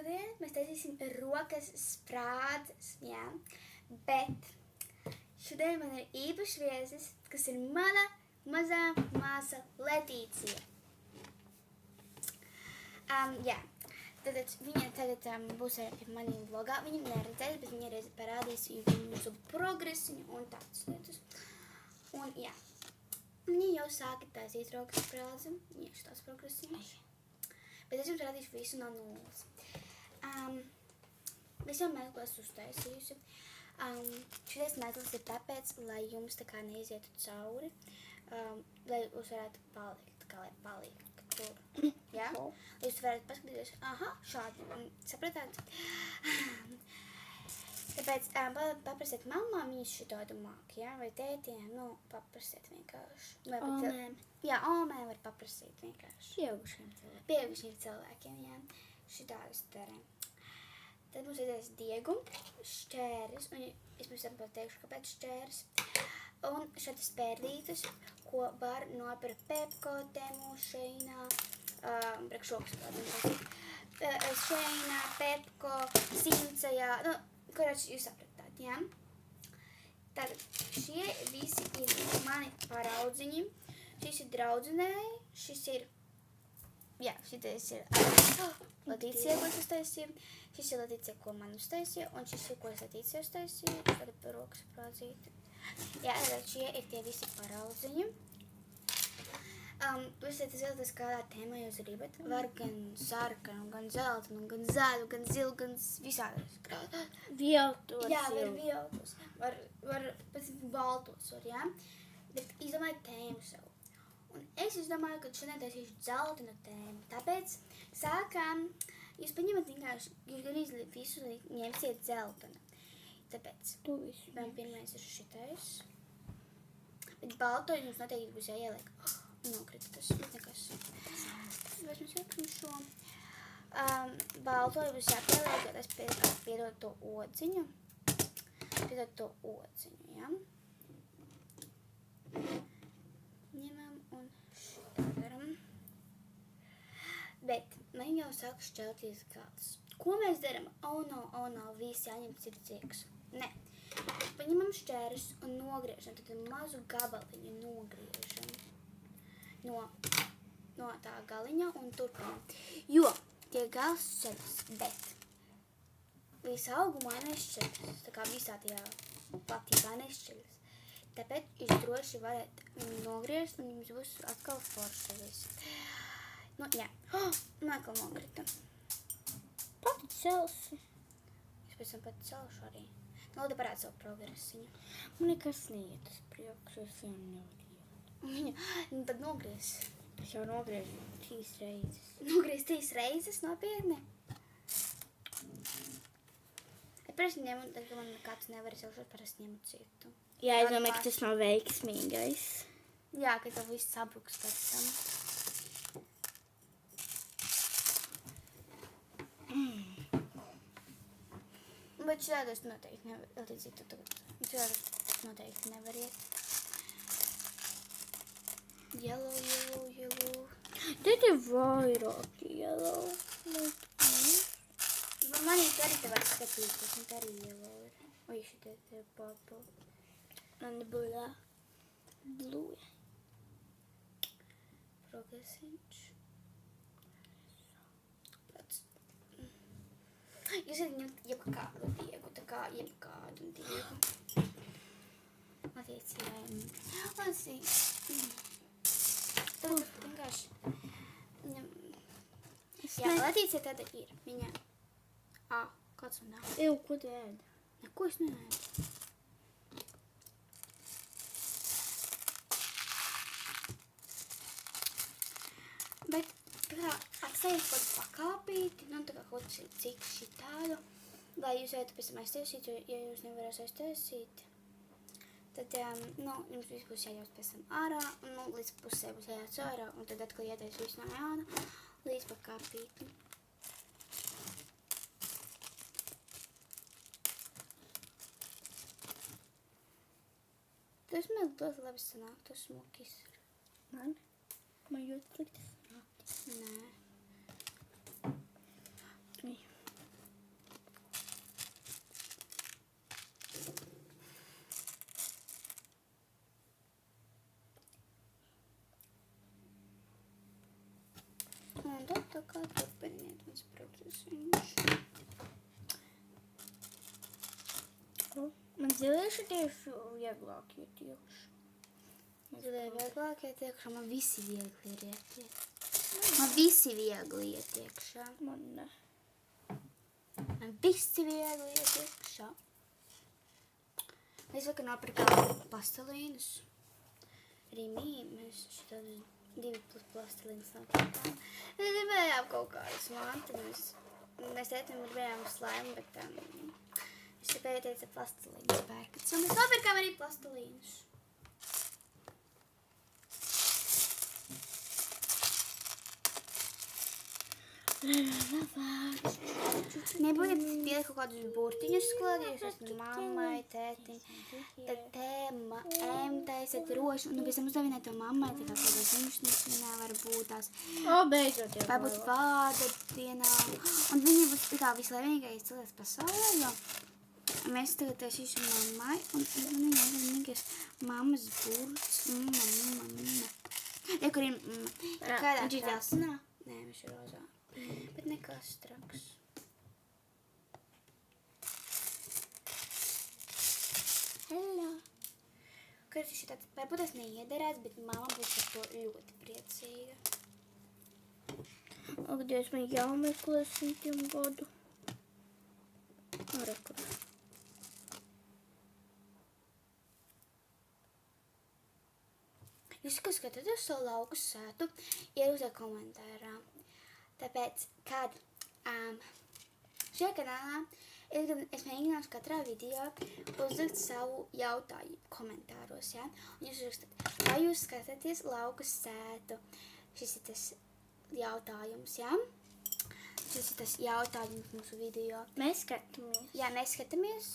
šodien mēs taisīsim rokas sprādzes, jā, bet šodien man ir īpašs viesis, kas ir mana mazā māsa Letīcija. Jā, tad viņa tagad būs ar maniem vlogā, viņa neredzēs, bet viņa reiz parādīs mūsu progresiņu un tādas lietas. Un jā, viņa jau sāka taisīt rokas sprādzi, viņa ir tās progresiņas. Bet es jums rādīšu visu no nulles. Es jau mēslos uztaisījusi. Šitais mēsls ir tāpēc, lai jums tā kā neizietu cauri, lai jūs varētu palikt, kā lai palikt tur. Jā? Lai jūs varētu paskatīties, šādi, sapratāt? Tāpēc paprasiet mamām, viņas šitādu māk, jā? Vai tētiem, paprasiet vienkārši. Omēm. Jā, omēm var paprasīt vienkārši. Pieaugušiem cilvēkiem, jā. Šitādas darēm. Tad mums vajadzēs diegu, šķēres, un es mums pateikšu, kāpēc šķēres. Un šādas spērdītas, ko var nopirkt Pepko, Temu, Šeinā, priekšrokas kādiem. Šeinā, Pepko, Simcajā, kurāds jūs sapratāt, jā? Tad šie visi ir mani paraudziņi. Šis ir draudzenēji, šis ir, jā, šitais ir Letīcija, ko es uztaisīju. Šis ir Letīcija, ko man uztaisīja, un šis ir, ko es Letīcija uztaisīju. Tāda par rokas prādzīt. Jā, tad šie ir tie visi paraudziņi. Jūs izvēlēties, kādā tēmā jūs gribat. Var gan sarkanu, gan zeltanu, gan zaļu, gan zilu, gan visādas. Vieltos. Jā, var vieltos. Var pēc baltos, jā. Bet izdomāju tēmu sev. Un es izdomāju, ka šodien taisīšu zeltanu tēmu. Tāpēc sākām, jūs paņemat vienkārši, jūs gan visu ņemsiet zeltanu. Tāpēc man pirmais ir šitais. Bet balto jums noteikti būs jāieliek. Nokrita tas, nekas. Vairs mēs iekam šo. Balto būs jāpieliek, jo tas piedod to odziņu. Piedod to odziņu, jā. Ņemam un šitā daram. Bet man jau sāk šķelties gals. Ko mēs daram? Oh no, viss jāņem cirdzieks. Nē. Paņemam šķēres un nogriežam, tad mazu gabaliņu nogriežam no tā galiņa un turpinam. Jo tie gals šķeļas, bet visā augumā nešķeļas, tā kā visā tajā platībā nešķeļas. Tāpēc jūs droši varat nogriezt un jums būs atkal forša viss. Jā. Atkal nokrita. Pati celsi. Es pēc tam pati celšu arī. Lūdzu, parād savu progresiņu. Man nekas neiet uz priekšu, es jau nevaru. Tad nogriez. Es jau nogriežu 3 reizes. Nogriez 3 reizes, nopietni? Parasti ņemu, tad, ka man kāds nevar izaušot, parasti ņemu citu. Jā, es domāju, ka tas nav veiksmīgais. Jā, ka tev viss sabruks pēc tam. Bet šādos noteikti nevar, Letīcija, tu tagad. Šādos noteikti nevar iet. Yellow. Tad ir vairāk yellow. Man ir arī te var skatīties, un te arī yellow ir. Oi, šitie te purple. Man ir blue. Progresiņš. Jūs varat ņemt jebkādu diegu, tā kā jebkādu diegu. Letīcijai. Tad vienkārši. Jā, Letīcija tāda ir. Viņa. Kāds man nav? Ko tu ēd? Neko es neēdu. Bet tā kā atstājiet kaut pakāpīti, tā kā kaut cik šitādu, lai jūs varētu pēc tam aiztaisīt, jo, ja jūs nevarēs aiztaisīt, tad jums viss būs jāļaus pēc tam ārā, un līdz pusē būs jāļauts ārā, un tad atkal jātais viss no jauna līdz pakāpīti. Tas man ļoti labi sanāk, tas smukis ir. Man ļoti slikti sanāk. Nē. Un tad tā kā turpiniet mans procesiņš. Man zilieši tieši vieglāk iet iekšā. Zilie vieglāk iet iekšā, man visi viegli ir iet iekšā. Man visi viegli iet iekšā. Man ne. Man visi viegli iet iekšā. Mēs vakar nopirkām pastelīnus. Arī mēs šitādus 2 plastelīnus nopirkām. Mēs gribējām kaut kādas mantiņas. Mēs tētim gribējām slēmu, bet es gribēju teica plastelīnus pērkat. Un mēs nopirkām arī plastelīnus. Nebūtiet pielikt kaut kādus burtiņus klāt, ja jūs esat mammai, tētim, tad tēma, taisat rošu, un pēc tam uzdavināt to mammai, tā kā kādā dzimšanas varbūt tās. Beidzot jau. Varbūt vārda dienā. Un viņi būs tā kā vislaimīgais cilvēks pasaulē, jo mēs tagad taisīšu mammai, un viņi ir vienīgais mammas burts, mamma. Ja, kur ir kādā krāsnā? Nē, viņš ir rozā. Bet nekas traks. Hello. Kāds ir tāds, varbūt tas neiederēts, bet mamma būs par to ļoti priecīga. Ak, Dievs, man jāmeklē 100 gadu. Rekur. Jūs, kas skatāties savu lauku sētu, ierūtiet komentārā. Tāpēc, kad šajā kanālā es mēģināšu katrā video uzlikt savu jautājumu komentāros, ja? Un jūs rakstat, vai jūs skatāties lauku sētu? Šis ir tas jautājums, ja? Šis ir tas jautājums mūsu video. Mēs skatāmies. Jā, mēs skatāmies.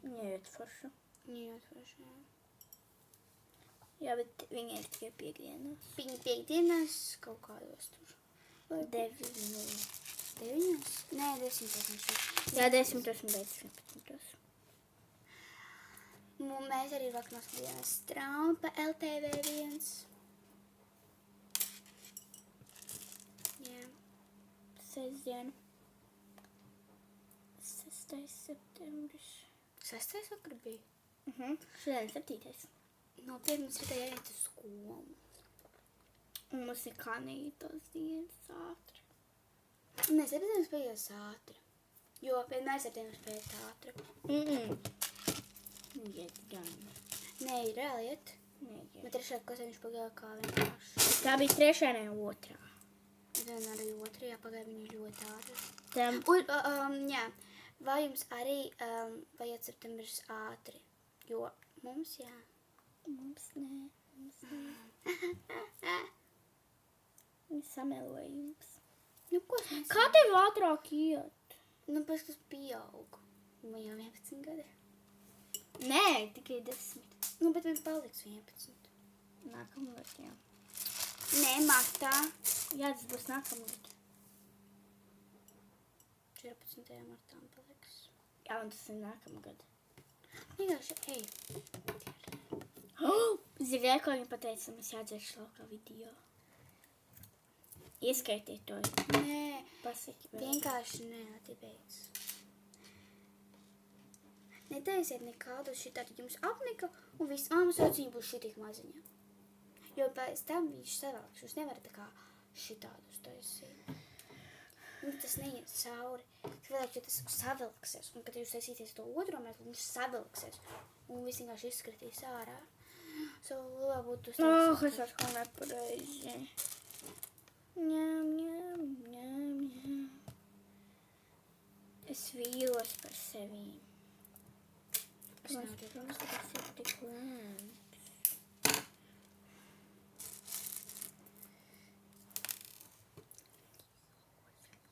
Neiet forši. Neiet forši, jā. Jā, bet viņi ir tikai piekdienās. Viņi piekdienās kaut kādos tur. 9. 9? Nē, 10. Jā, 10. un 11. Mēs arī vakar noskatījāmies Straumi pa LTV1. Jā. Sestdiena. 6. septembris. 6. vakar bija? Šodien 7. Nopietni, mums rītā jāiet uz skolu. Un mums ir kanītas dienas ātri. Nē, 7. paies ātri. Jo vienmēr 7. paiet ātri. Iet gan. Nē, ir reāli iet. Neiet. Bet 3. klasē viņš pagāja kā vienkārši. Tā bija 3. ne 2. Vien arī 2. pagāja viņa ļoti ātri. Tam. Un, jā, vai jums arī paiet septembris ātri? Jo mums, jā. Mums nē. Viņi sameloja jums. Nu, ko es nesaku? Kā tev ātrāk iet? Nu, pēc kas pieaug. Man jau 11 gadi. Nē, tikai 10. Nu, bet man paliks 11. Nākamgad, jā. Nē, martā. Jā, tas būs nākamgad. 14. martā man paliks. Jā, un tas ir nākamgad. Vienkārši, ej. Ziniet, ko viņi pateica, mēs jādzēš laukā video. Ieskaitiet to. Nē, Pasaki vēl. vienkārši neatbeidz. Netaisiet nekādu šitādu jums apnika, un viss mammas auciņi būs šitik maziņa. Jo pēc tam viņš savēlks. Jūs nevarat tā kā šitādus taisīt. Un tas neiet cauri. Savādāk, jo tas savilksies. Un, kad jūs taisīties to otro mētlu, viņš savilksies. Un viss vienkārši izskatīs ārā. Savu labā būtu Es atkal nepareizi. Ņem. Es vīlos par sevi. Es nav tik tas ir tik lēns.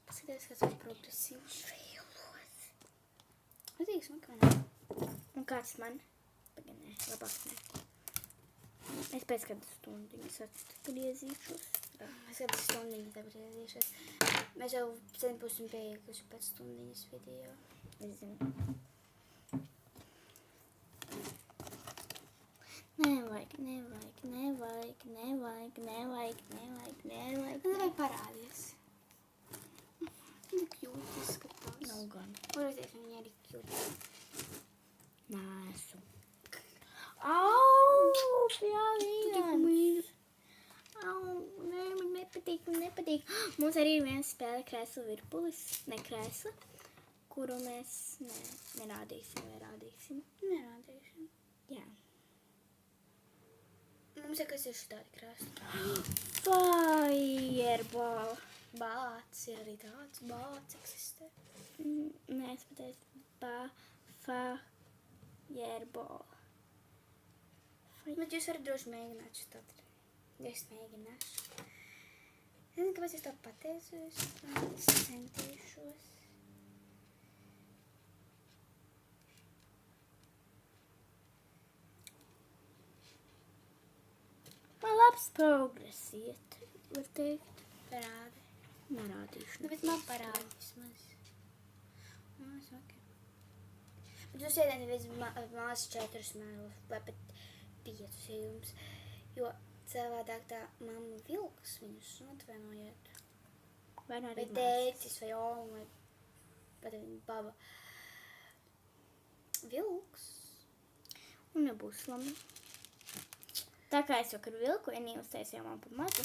Paskaties, kāds ir progresīvs. Vīlos. Patīks man, ka man. Un kāds man? Paganē, labāk ne. Es pēc kādas stundiņas atgriezīšos. Es kādas stundiņas atgriezīšos. Mēs jau sen būsim beiguši pēc stundiņas video. Es zinu. Nevajag. Nevajag parādies. Viņa kļūt izskatās. Nav gan. Varēties, viņa arī kļūt. Nēsu. Au, pjāvīgans. Au, nē, man nepatīk. Mums arī ir viens spēle krēslu virpulis, ne krēsla, kuru mēs nerādīsim vai rādīsim. Nerādīsim. Jā. Mums ir kas ir šitādi krēsli. Fireball. Bāts ir arī tāds. Bāts eksistē. Nē, es pateicu fireball. Bet jūs varat droši mēģināt šitādi. Ja es mēģināšu. Zinu, kāpēc es to pateicu. Es centīšos. Man labs progress iet, var teikt. Parādi. Nerādīšu. Nu, bet man parādi vismaz. Es ok. Bet jūs ēdēt nevis mās 4 mēlus, vai pat 5, ja jums. Jo savādāk tā mamma vilks viņus atvainojiet. Vai Vai tētis, vai oma, vai baba. Vilks. Un nebūs labi. Tā kā es vakar vilku, Enī uztaisīja man pa mazu.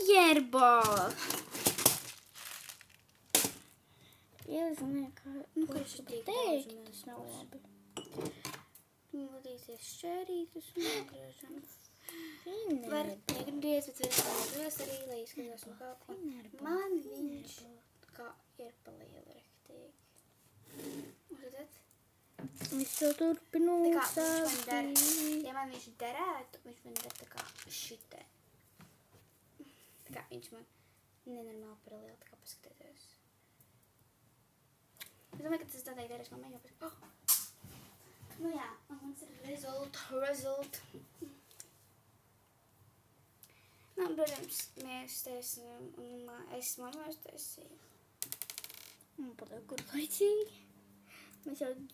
Fireball! Ieziniet, kā... Nu, ka viņš ir tik teikt, daudz tas nav labi. Vadīsies šķērītas un nogriežam. Finerballs. Var negriez, bet var nogriez arī, lai izskatās no kaut ko. Man viņš kā ir pa lielu rektīgi. Uzredzat? Es to turpinu Tā kā viņš man der, sāpīt. ja man viņš derētu, viņš man der tā kā šitē. Tā kā viņš man nenormāli par lielu, tā kā paskatieties. Es domāju, ka tas tādēļ derēs man mēģināt paskatīt. Oh! Nu jā, un mums ir result. Nu, protams, mēs taisījām, un es mammas taisīju. Man patīk, kur laicīgi. Mēs jau